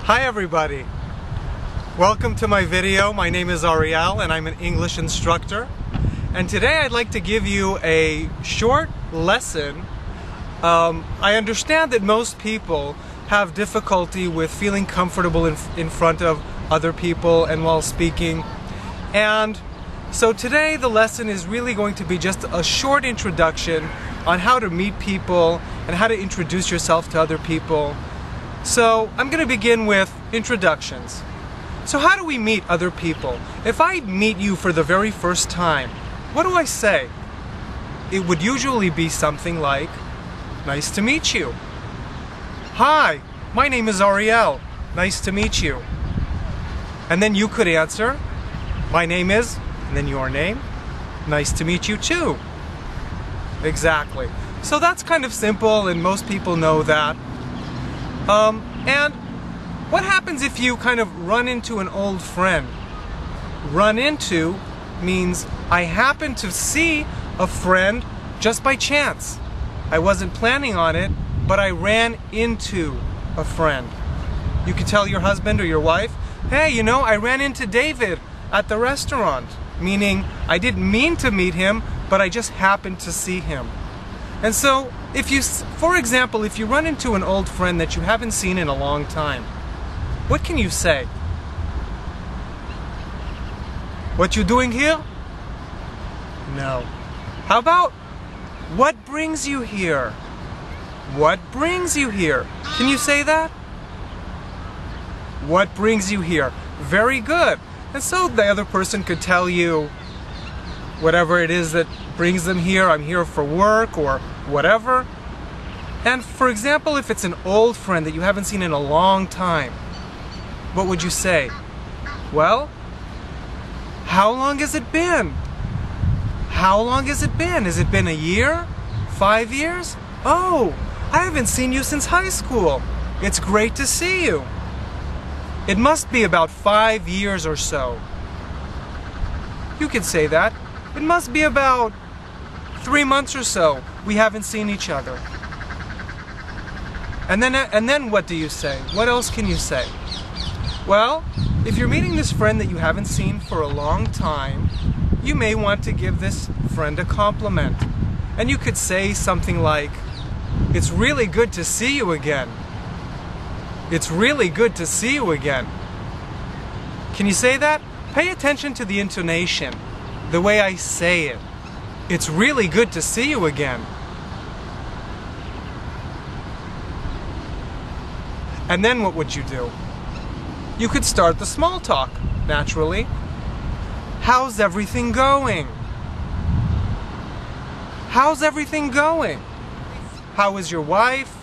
Hi everybody! Welcome to my video. My name is Ariel and I'm an English instructor. And today I'd like to give you a short lesson. I understand that most people have difficulty with feeling comfortable in front of other people and while speaking. And so today the lesson is really going to be just a short introduction on how to meet people and how to introduce yourself to other people. So I'm going to begin with introductions. So how do we meet other people? If I meet you for the very first time, what do I say? It would usually be something like, "Nice to meet you." "Hi, my name is Ariel. Nice to meet you." And then you could answer, "My name is," and then your name. "Nice to meet you too." Exactly. So that's kind of simple and most people know that. And what happens if you kind of run into an old friend? Run into means I happen to see a friend just by chance. I wasn't planning on it, but I ran into a friend. You could tell your husband or your wife, "Hey, you know, I ran into David at the restaurant," meaning I didn't mean to meet him, but I just happened to see him. And so, for example, if you run into an old friend that you haven't seen in a long time, what can you say? "What you doing here?" No. How about, "What brings you here?" What brings you here? Can you say that? What brings you here? Very good. And so the other person could tell you whatever it is that brings them here. "I'm here for work," or whatever. And for example, if it's an old friend that you haven't seen in a long time, what would you say? "Well, how long has it been?" How long has it been? Has it been a year? 5 years? "Oh, I haven't seen you since high school. It's great to see you." It must be about 5 years or so. You could say that. It must be about 3 months or so. We haven't seen each other. And then what do you say? What else can you say? Well, if you're meeting this friend that you haven't seen for a long time, you may want to give this friend a compliment. And you could say something like, "It's really good to see you again." "It's really good to see you again." Can you say that? Pay attention to the intonation, the way I say it. "It's really good to see you again." And then what would you do? You could start the small talk, naturally. "How's everything going?" How's everything going? How is your wife?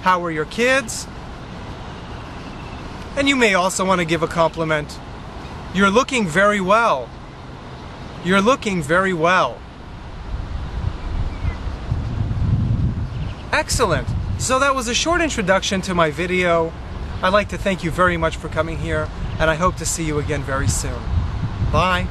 How are your kids? And you may also want to give a compliment. "You're looking very well." "You're looking very well." Excellent. So that was a short introduction to my video. I'd like to thank you very much for coming here, and I hope to see you again very soon. Bye.